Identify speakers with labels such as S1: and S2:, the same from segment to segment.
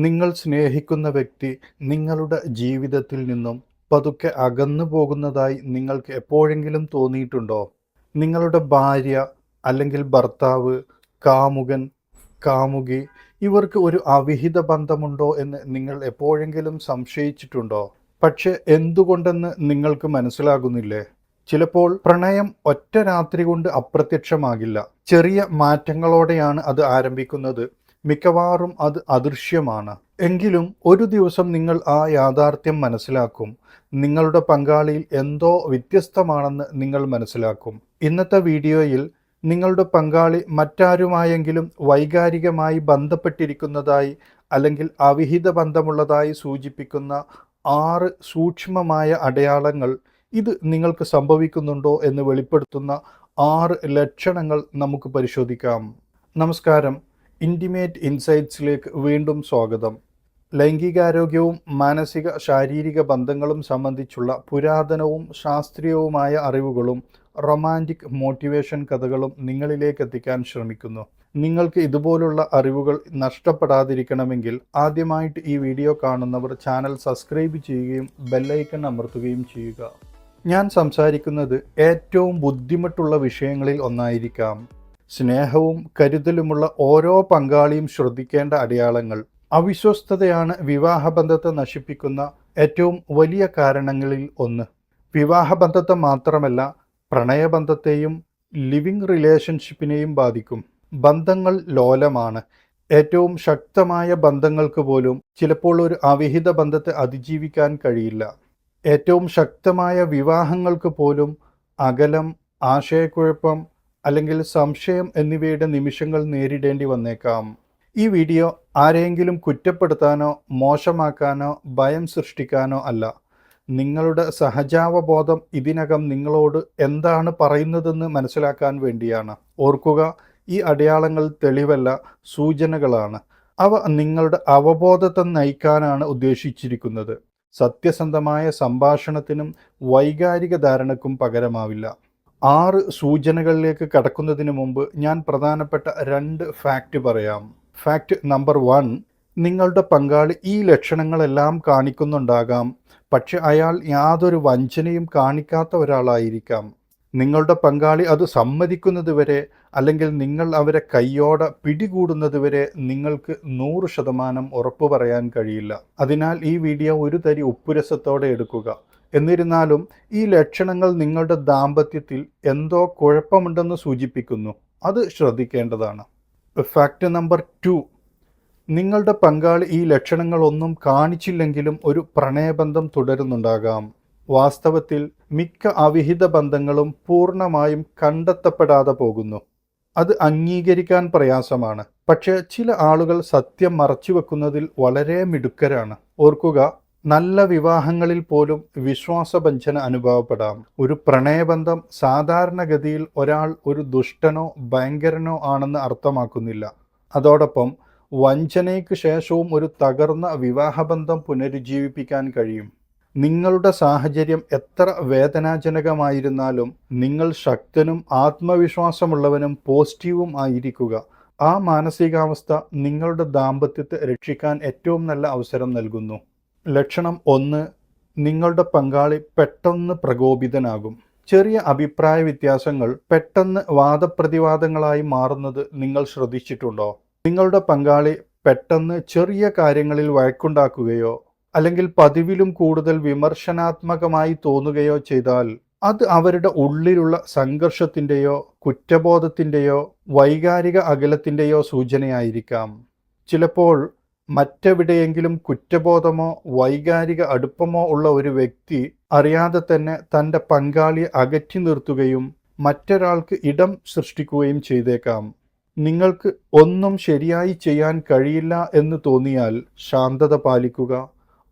S1: നിങ്ങൾ സ്നേഹിക്കുന്ന വ്യക്തി നിങ്ങളുടെ ജീവിതത്തിൽ നിന്നും പതുക്കെ അകന്നു പോകുന്നതായി നിങ്ങൾക്ക് എപ്പോഴെങ്കിലും തോന്നിയിട്ടുണ്ടോ? നിങ്ങളുടെ ഭാര്യ അല്ലെങ്കിൽ ഭർത്താവ്, കാമുകൻ, കാമുകി ഇവർക്ക് ഒരു അവിഹിത ബന്ധമുണ്ടോ എന്ന് നിങ്ങൾ എപ്പോഴെങ്കിലും സംശയിച്ചിട്ടുണ്ടോ? പക്ഷെ എന്തുകൊണ്ടെന്ന് നിങ്ങൾക്ക് മനസ്സിലാകുന്നില്ലേ? ചിലപ്പോൾ പ്രണയം ഒറ്റ രാത്രി കൊണ്ട് അപ്രത്യക്ഷമാകില്ല. ചെറിയ മാറ്റങ്ങളോടെയാണ് അത് ആരംഭിക്കുന്നത്. മിക്കവാറും അത് അദൃശ്യമാണ്. എങ്കിലും ഒരു ദിവസം നിങ്ങൾ ആ യാഥാർത്ഥ്യം മനസ്സിലാക്കും. നിങ്ങളുടെ പങ്കാളിയിൽ എന്തോ വ്യത്യസ്തമാണെന്ന് നിങ്ങൾ മനസ്സിലാക്കും. ഇന്നത്തെ വീഡിയോയിൽ നിങ്ങളുടെ പങ്കാളി മറ്റാരുമായെങ്കിലും വൈകാരികമായി ബന്ധപ്പെട്ടിരിക്കുന്നതായി അല്ലെങ്കിൽ അവിഹിത ബന്ധമുള്ളതായി സൂചിപ്പിക്കുന്ന 6 സൂക്ഷ്മമായ അടയാളങ്ങൾ, ഇത് നിങ്ങൾക്ക് സംഭവിക്കുന്നുണ്ടോ എന്ന് വെളിപ്പെടുത്തുന്ന 6 ലക്ഷണങ്ങൾ നമുക്ക് പരിശോധിക്കാം. നമസ്കാരം. ഇൻറ്റിമേറ്റ് ഇൻസൈറ്റ്സിലേക്ക് വീണ്ടും സ്വാഗതം. ലൈംഗികാരോഗ്യവും മാനസിക ശാരീരിക ബന്ധങ്ങളും സംബന്ധിച്ചുള്ള പുരാതനവും ശാസ്ത്രീയവുമായ അറിവുകളും റൊമാൻറ്റിക് മോട്ടിവേഷൻ കഥകളും നിങ്ങളിലേക്ക് എത്തിക്കാൻ ശ്രമിക്കുന്നു. നിങ്ങൾക്ക് ഇതുപോലുള്ള അറിവുകൾ നഷ്ടപ്പെടാതിരിക്കണമെങ്കിൽ ആദ്യമായിട്ട് ഈ വീഡിയോ കാണുന്നവർ ചാനൽ സബ്സ്ക്രൈബ് ചെയ്യുകയും ബെല്ലൈക്കൺ അമർത്തുകയും ചെയ്യുക. ഞാൻ സംസാരിക്കുന്നത് ഏറ്റവും ബുദ്ധിമുട്ടുള്ള വിഷയങ്ങളിൽ ഒന്നായിരിക്കാം. സ്നേഹവും കരുതലുമുള്ള ഓരോ പങ്കാളിയും ശ്രദ്ധിക്കേണ്ട അടയാളങ്ങൾ. അവിശ്വസ്തതയാണ് വിവാഹബന്ധത്തെ നശിപ്പിക്കുന്ന ഏറ്റവും വലിയ കാരണങ്ങളിൽ ഒന്ന്. വിവാഹബന്ധത്തെ മാത്രമല്ല, പ്രണയബന്ധത്തെയും ലിവിംഗ് റിലേഷൻഷിപ്പിനെയും ബാധിക്കും. ബന്ധങ്ങൾ ലോലമാണ്. ഏറ്റവും ശക്തമായ ബന്ധങ്ങൾക്ക് പോലും ചിലപ്പോൾ ഒരു അവിഹിത ബന്ധത്തെ അതിജീവിക്കാൻ കഴിയില്ല. ഏറ്റവും ശക്തമായ വിവാഹങ്ങൾക്ക് പോലും അകലം, ആശയക്കുഴപ്പം അല്ലെങ്കിൽ സംശയം എന്നിവയുടെ നിമിഷങ്ങൾ നേരിടേണ്ടി വന്നേക്കാം. ഈ വീഡിയോ ആരെയെങ്കിലും കുറ്റപ്പെടുത്താനോ മോശമാക്കാനോ ഭയം സൃഷ്ടിക്കാനോ അല്ല. നിങ്ങളുടെ സഹജാവബോധം ഇതിനകം നിങ്ങളോട് എന്താണ് പറയുന്നതെന്ന് മനസ്സിലാക്കാൻ വേണ്ടിയാണ്. ഓർക്കുക, ഈ അടയാളങ്ങൾ തെളിവല്ല, സൂചനകളാണ്. അവ നിങ്ങളുടെ അവബോധത്തെ നയിക്കാനാണ് ഉദ്ദേശിച്ചിരിക്കുന്നത്. സത്യസന്ധമായ സംഭാഷണത്തിനും വൈകാരിക ധാരണക്കും പകരമാവില്ല. 6 സൂചനകളിലേക്ക് കടക്കുന്നതിന് മുമ്പ് ഞാൻ പ്രധാനപ്പെട്ട 2 ഫാക്റ്റ് പറയാം. ഫാക്റ്റ് നമ്പർ 1, നിങ്ങളുടെ പങ്കാളി ഈ ലക്ഷണങ്ങളെല്ലാം കാണിക്കുന്നുണ്ടാകാം, പക്ഷെ അയാൾ യാതൊരു വഞ്ചനയും കാണിക്കാത്ത ഒരാളായിരിക്കാം. നിങ്ങളുടെ പങ്കാളി അത് സമ്മതിക്കുന്നതുവരെ അല്ലെങ്കിൽ നിങ്ങൾ അവരെ കയ്യോടെ പിടികൂടുന്നതുവരെ നിങ്ങൾക്ക് 100% ഉറപ്പു പറയാൻ കഴിയില്ല. അതിനാൽ ഈ വീഡിയോ ഒരു തരി ഉപ്പുരസത്തോടെ എടുക്കുക. എന്നിരുന്നാലും ഈ ലക്ഷണങ്ങൾ നിങ്ങളുടെ ദാമ്പത്യത്തിൽ എന്തോ കുഴപ്പമുണ്ടെന്ന് സൂചിപ്പിക്കുന്നു. അത് ശ്രദ്ധിക്കേണ്ടതാണ്. ഫാക്റ്റ് നമ്പർ 2, നിങ്ങളുടെ പങ്കാളി ഈ ലക്ഷണങ്ങളൊന്നും കാണിച്ചില്ലെങ്കിലും ഒരു പ്രണയബന്ധം തുടരുന്നുണ്ടാകാം. വാസ്തവത്തിൽ മിക്ക അവിഹിത ബന്ധങ്ങളും പൂർണ്ണമായും കണ്ടെത്തപ്പെടാതെ പോകുന്നു. അത് അംഗീകരിക്കാൻ പ്രയാസമാണ്. പക്ഷേ ചില ആളുകൾ സത്യം മറച്ചുവെക്കുന്നതിൽ വളരെ മിടുക്കരാണ്. ഓർക്കുക, നല്ല വിവാഹങ്ങളിൽ പോലും വിശ്വാസവഞ്ചന അനുഭവപ്പെടാം. ഒരു പ്രണയബന്ധം സാധാരണഗതിയിൽ ഒരാൾ ഒരു ദുഷ്ടനോ ഭയങ്കരനോ ആണെന്ന് അർത്ഥമാക്കുന്നില്ല. അതോടൊപ്പം വഞ്ചനയ്ക്ക് ശേഷവും ഒരു തകർന്ന വിവാഹബന്ധം പുനരുജ്ജീവിപ്പിക്കാൻ കഴിയും. നിങ്ങളുടെ സാഹചര്യം എത്ര വേദനാജനകമായിരുന്നാലും നിങ്ങൾ ശക്തനും ആത്മവിശ്വാസമുള്ളവനും പോസിറ്റീവും ആയിരിക്കുക. ആ മാനസികാവസ്ഥ നിങ്ങളുടെ ദാമ്പത്യത്തെ രക്ഷിക്കാൻ ഏറ്റവും നല്ല അവസരം നൽകുന്നു. ലക്ഷണം 1, നിങ്ങളുടെ പങ്കാളി പെട്ടെന്ന് പ്രകോപിതനാകും. ചെറിയ അഭിപ്രായ വ്യത്യാസങ്ങൾ പെട്ടെന്ന് വാദപ്രതിവാദങ്ങളായി മാറുന്നത് നിങ്ങൾ ശ്രദ്ധിച്ചിട്ടുണ്ടോ? നിങ്ങളുടെ പങ്കാളി പെട്ടെന്ന് ചെറിയ കാര്യങ്ങളിൽ വഴക്കുണ്ടാക്കുകയോ അല്ലെങ്കിൽ പതിവിലും കൂടുതൽ വിമർശനാത്മകമായി തോന്നുകയോ ചെയ്താൽ അത് അവരുടെ ഉള്ളിലുള്ള സംഘർഷത്തിൻ്റെയോ കുറ്റബോധത്തിൻ്റെയോ വൈകാരിക അകലത്തിൻ്റെയോ സൂചനയായിരിക്കാം. ചിലപ്പോൾ മറ്റെവിടെയെങ്കിലും കുറ്റബോധമോ വൈകാരിക അടുപ്പമോ ഉള്ള ഒരു വ്യക്തി അറിയാതെ തന്നെ തൻ്റെ പങ്കാളിയെ അകറ്റി നിർത്തുകയും മറ്റൊരാൾക്ക് ഇടം സൃഷ്ടിക്കുകയും ചെയ്തേക്കാം. നിങ്ങൾക്ക് ഒന്നും ശരിയായി ചെയ്യാൻ കഴിയില്ല എന്ന് തോന്നിയാൽ ശാന്തത പാലിക്കുക.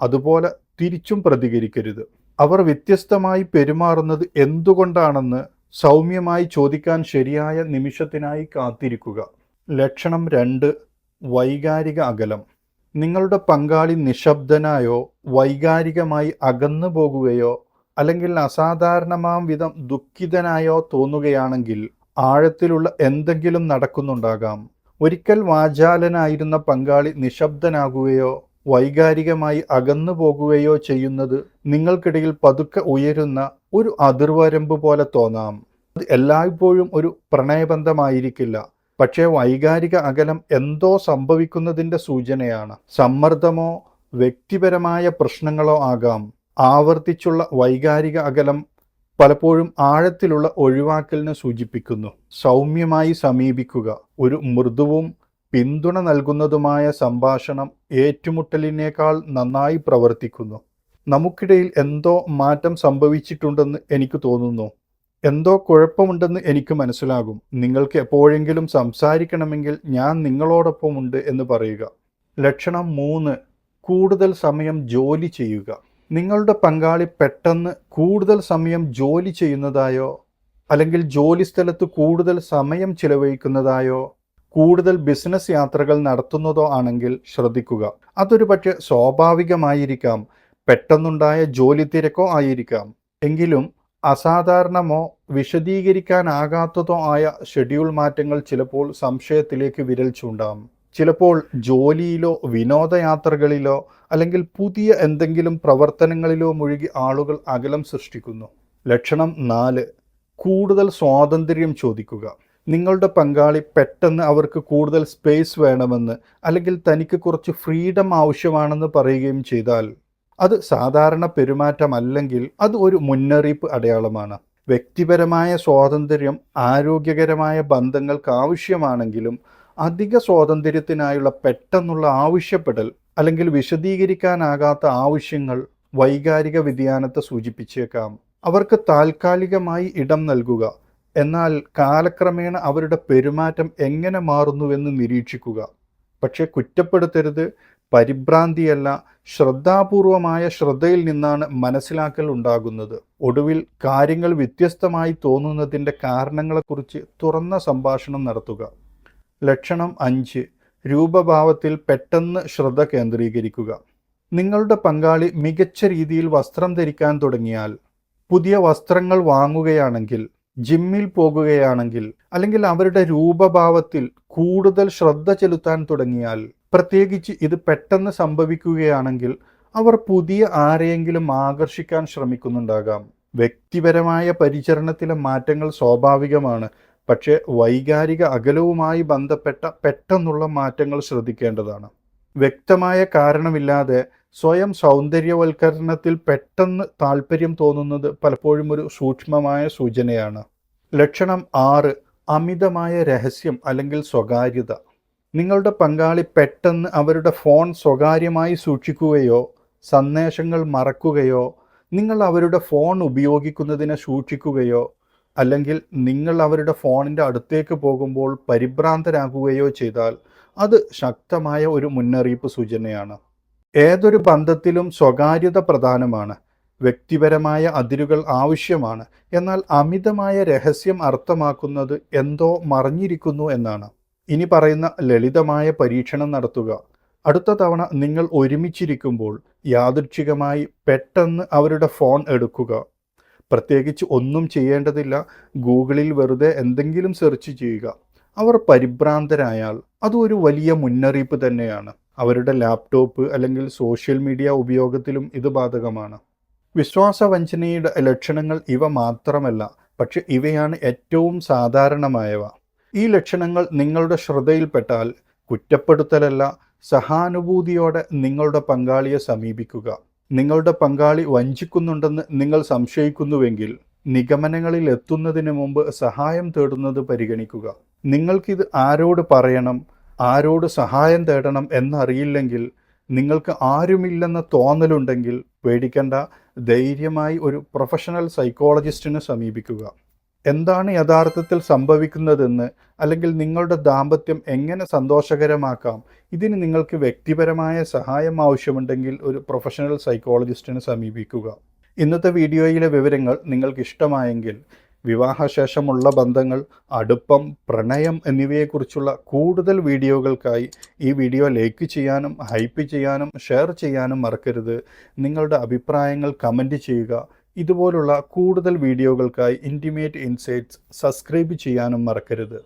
S1: അതുപോലെ തിരിച്ചും പ്രതികരിക്കരുത്. അവർ വ്യത്യസ്തമായി പെരുമാറുന്നത് എന്തുകൊണ്ടാണെന്ന് സൗമ്യമായി ചോദിക്കാൻ ശരിയായ നിമിഷത്തിനായി കാത്തിരിക്കുക. ലക്ഷണം 2, വൈകാരിക അകലം. നിങ്ങളുടെ പങ്കാളി നിശബ്ദനായോ വൈകാരികമായി അകന്നു പോകുകയോ അല്ലെങ്കിൽ അസാധാരണമാം വിധം ദുഃഖിതനായോ തോന്നുകയാണെങ്കിൽ ആഴത്തിലുള്ള എന്തെങ്കിലും നടക്കുന്നുണ്ടാകാം. ഒരിക്കൽ വാചാലനായിരുന്ന പങ്കാളി നിശബ്ദനാകുകയോ വൈകാരികമായി അകന്നു പോകുകയോ ചെയ്യുന്നത് നിങ്ങൾക്കിടയിൽ പതുക്കെ ഉയരുന്ന ഒരു അതിർവരമ്പ് പോലെ തോന്നാം. അത് എല്ലായ്പ്പോഴും ഒരു പ്രണയബന്ധമായിരിക്കില്ല, പക്ഷേ വൈകാരിക അകലം എന്തോ സംഭവിക്കുന്നതിൻ്റെ സൂചനയാണ്. സമ്മർദ്ദമോ വ്യക്തിപരമായ പ്രശ്നങ്ങളോ ആകാം. ആവർത്തിച്ചുള്ള വൈകാരിക അകലം പലപ്പോഴും ആഴത്തിലുള്ള ഒഴിവാക്കലിനെ സൂചിപ്പിക്കുന്നു. സൗമ്യമായി സമീപിക്കുക. ഒരു മൃദുവും പിന്തുണ നൽകുന്നതുമായ സംഭാഷണം ഏറ്റുമുട്ടലിനേക്കാൾ നന്നായി പ്രവർത്തിക്കുന്നു. നമുക്കിടയിൽ എന്തോ മാറ്റം സംഭവിച്ചിട്ടുണ്ടെന്ന് എനിക്ക് തോന്നുന്നു. എന്തോ കുഴപ്പമുണ്ടെന്ന് എനിക്ക് മനസ്സിലാകും. നിങ്ങൾക്ക് എപ്പോഴെങ്കിലും സംസാരിക്കണമെങ്കിൽ ഞാൻ നിങ്ങളോടൊപ്പമുണ്ട് എന്ന് പറയുക. ലക്ഷണം 3. കൂടുതൽ സമയം ജോലി ചെയ്യുക. നിങ്ങളുടെ പങ്കാളി പെട്ടെന്ന് കൂടുതൽ സമയം ജോലി ചെയ്യുന്നതായോ അല്ലെങ്കിൽ ജോലി സ്ഥലത്ത് കൂടുതൽ സമയം ചിലവഴിക്കുന്നതായോ കൂടുതൽ ബിസിനസ് യാത്രകൾ നടത്തുന്നതോ ആണെങ്കിൽ ശ്രദ്ധിക്കുക. അതൊരു പക്ഷേ സ്വാഭാവികമായിരിക്കാം, പെട്ടെന്നുണ്ടായ ജോലി തിരക്കോ ആയിരിക്കാം. എങ്കിലും അസാധാരണമോ വിശദീകരിക്കാനാകാത്തതോ ആയ ഷെഡ്യൂൾ മാറ്റങ്ങൾ ചിലപ്പോൾ സംശയത്തിലേക്ക് വിരൽ ചൂണ്ടാം. ചിലപ്പോൾ ജോലിയിലോ വിനോദയാത്രകളിലോ അല്ലെങ്കിൽ പുതിയ എന്തെങ്കിലും പ്രവർത്തനങ്ങളിലോ മുഴുകി ആളുകൾ അകലം സൃഷ്ടിക്കുന്നു. ലക്ഷണം 4. കൂടുതൽ സ്വാതന്ത്ര്യം ചോദിക്കുക. നിങ്ങളുടെ പങ്കാളി പെട്ടെന്ന് അവർക്ക് കൂടുതൽ സ്പേസ് വേണമെന്ന് അല്ലെങ്കിൽ തനിക്ക് കുറച്ച് ഫ്രീഡം ആവശ്യമാണെന്ന് പറയുകയും ചെയ്താൽ അത് സാധാരണ പെരുമാറ്റമല്ലെങ്കിൽ അത് ഒരു മുന്നറിയിപ്പ് അടയാളമാണ്. വ്യക്തിപരമായ സ്വാതന്ത്ര്യം ആരോഗ്യകരമായ ബന്ധങ്ങൾക്ക് ആവശ്യമാണെങ്കിലും അധിക സ്വാതന്ത്ര്യത്തിനായുള്ള പെട്ടെന്നുള്ള ആവശ്യപ്പെടൽ അല്ലെങ്കിൽ വിശദീകരിക്കാനാകാത്ത ആവശ്യങ്ങൾ വൈകാരിക വ്യതിയാനത്തെ സൂചിപ്പിച്ചേക്കാം. അവർക്ക് താൽക്കാലികമായി ഇടം നൽകുക, എന്നാൽ കാലക്രമേണ അവരുടെ പെരുമാറ്റം എങ്ങനെ മാറുന്നുവെന്ന് നിരീക്ഷിക്കുക. പക്ഷേ കുറ്റപ്പെടുത്തരുത്. പരിഭ്രാന്തിയല്ല, ശ്രദ്ധാപൂർവമായ ശ്രദ്ധയിൽ നിന്നാണ് മനസ്സിലാക്കൽ ഉണ്ടാകുന്നത്. ഒടുവിൽ കാര്യങ്ങൾ വ്യത്യസ്തമായി തോന്നുന്നതിൻ്റെ കാരണങ്ങളെക്കുറിച്ച് തുറന്ന സംഭാഷണം നടത്തുക. ലക്ഷണം 5. രൂപഭാവത്തിൽ പെട്ടെന്ന് ശ്രദ്ധ കേന്ദ്രീകരിക്കുക. നിങ്ങളുടെ പങ്കാളി മികച്ച രീതിയിൽ വസ്ത്രം ധരിക്കാൻ തുടങ്ങിയാൽ, പുതിയ വസ്ത്രങ്ങൾ വാങ്ങുകയാണെങ്കിൽ, ജിമ്മിൽ പോകുകയാണെങ്കിൽ, അല്ലെങ്കിൽ അവരുടെ രൂപഭാവത്തിൽ കൂടുതൽ ശ്രദ്ധ ചെലുത്താൻ തുടങ്ങിയാൽ, പ്രത്യേകിച്ച് ഇത് പെട്ടെന്ന് സംഭവിക്കുകയാണെങ്കിൽ അവർ പുതിയ ആരെയെങ്കിലും ആകർഷിക്കാൻ ശ്രമിക്കുന്നുണ്ടാകാം. വ്യക്തിപരമായ പരിചരണത്തിലെ മാറ്റങ്ങൾ സ്വാഭാവികമാണ്, പക്ഷേ വൈകാരിക അകലവുമായി ബന്ധപ്പെട്ട പെട്ടെന്നുള്ള മാറ്റങ്ങൾ ശ്രദ്ധിക്കേണ്ടതാണ്. വ്യക്തമായ കാരണമില്ലാതെ സ്വയം സൗന്ദര്യവൽക്കരണത്തിൽ പെട്ടെന്ന് താല്പര്യം തോന്നുന്നത് പലപ്പോഴും ഒരു സൂക്ഷ്മമായ സൂചനയാണ്. ലക്ഷണം 6. അമിതമായ രഹസ്യം അല്ലെങ്കിൽ സ്വകാര്യത. നിങ്ങളുടെ പങ്കാളി പെട്ടെന്ന് അവരുടെ ഫോൺ സ്വകാര്യമായി സൂക്ഷിക്കുകയോ സന്ദേശങ്ങൾ മറക്കുകയോ നിങ്ങൾ അവരുടെ ഫോൺ ഉപയോഗിക്കുന്നതിനെ സൂക്ഷിക്കുകയോ അല്ലെങ്കിൽ നിങ്ങൾ അവരുടെ ഫോണിൻ്റെ അടുത്തേക്ക് പോകുമ്പോൾ പരിഭ്രാന്തരാകുകയോ ചെയ്താൽ അത് ശക്തമായ ഒരു മുന്നറിയിപ്പ് സൂചനയാണ്. ഏതൊരു ബന്ധത്തിലും സ്വകാര്യത പ്രധാനമാണ്. വ്യക്തിപരമായ അതിരുകൾ ആവശ്യമാണ്. എന്നാൽ അമിതമായ രഹസ്യം അർത്ഥമാക്കുന്നത് എന്തോ മറഞ്ഞിരിക്കുന്നു എന്നാണ്. ഇനി പറയുന്ന ലളിതമായ പരീക്ഷണം നടത്തുക. അടുത്ത തവണ നിങ്ങൾ ഒരുമിച്ചിരിക്കുമ്പോൾ യാദൃച്ഛികമായി പെട്ടെന്ന് അവരുടെ ഫോൺ എടുക്കുക. പ്രത്യേകിച്ച് ഒന്നും ചെയ്യേണ്ടതില്ല. ഗൂഗിളിൽ വെറുതെ എന്തെങ്കിലും സെർച്ച് ചെയ്യുക. അവർ പരിഭ്രാന്തരായാൽ അതൊരു വലിയ മുന്നറിയിപ്പ് തന്നെയാണ്. അവരുടെ ലാപ്ടോപ്പ് അല്ലെങ്കിൽ സോഷ്യൽ മീഡിയ ഉപയോഗത്തിലും ഇത് ബാധകമാണ്. വിശ്വാസവഞ്ചനയുടെ ലക്ഷണങ്ങൾ ഇവ മാത്രമല്ല, പക്ഷെ ഇവയാണ് ഏറ്റവും സാധാരണമായവ. ഈ ലക്ഷണങ്ങൾ നിങ്ങളുടെ ശ്രദ്ധയിൽപ്പെട്ടാൽ കുറ്റപ്പെടുത്തലല്ല, സഹാനുഭൂതിയോടെ നിങ്ങളുടെ പങ്കാളിയെ സമീപിക്കുക. നിങ്ങളുടെ പങ്കാളി വഞ്ചിക്കുന്നുണ്ടെന്ന് നിങ്ങൾ സംശയിക്കുന്നുവെങ്കിൽ നിഗമനങ്ങളിൽ എത്തുന്നതിന് മുമ്പ് സഹായം തേടുന്നത് പരിഗണിക്കുക. നിങ്ങൾക്കിത് ആരോട് പറയണം, ആരോട് സഹായം തേടണം എന്നറിയില്ലെങ്കിൽ, നിങ്ങൾക്ക് ആരുമില്ലെന്ന തോന്നലുണ്ടെങ്കിൽ പേടിക്കേണ്ട. ധൈര്യമായി ഒരു പ്രൊഫഷണൽ സൈക്കോളജിസ്റ്റിനെ സമീപിക്കുക. എന്താണ് യഥാർത്ഥത്തിൽ സംഭവിക്കുന്നതെന്ന് അല്ലെങ്കിൽ നിങ്ങളുടെ ദാമ്പത്യം എങ്ങനെ സന്തോഷകരമാക്കാം, ഇതിന് നിങ്ങൾക്ക് വ്യക്തിപരമായ സഹായം ആവശ്യമുണ്ടെങ്കിൽ ഒരു പ്രൊഫഷണൽ സൈക്കോളജിസ്റ്റിനെ സമീപിക്കുക. ഇന്നത്തെ വീഡിയോയിലെ വിവരങ്ങൾ നിങ്ങൾക്ക് ഇഷ്ടമായെങ്കിൽ വിവാഹശേഷമുള്ള ബന്ധങ്ങൾ, അടുപ്പം, പ്രണയം എന്നിവയെക്കുറിച്ചുള്ള കൂടുതൽ വീഡിയോകൾക്കായി ഈ വീഡിയോ ലൈക്ക് ചെയ്യാനും ഹൈപ്പ് ചെയ്യാനും ഷെയർ ചെയ്യാനും മറക്കരുത്. നിങ്ങളുടെ അഭിപ്രായങ്ങൾ കമൻറ്റ് ചെയ്യുക. ഇതുപോലുള്ള കൂടുതൽ വീഡിയോകൾക്കായി ഇൻറ്റിമേറ്റ് ഇൻസൈറ്റ്സ് സബ്സ്ക്രൈബ് ചെയ്യാനും മറക്കരുത്.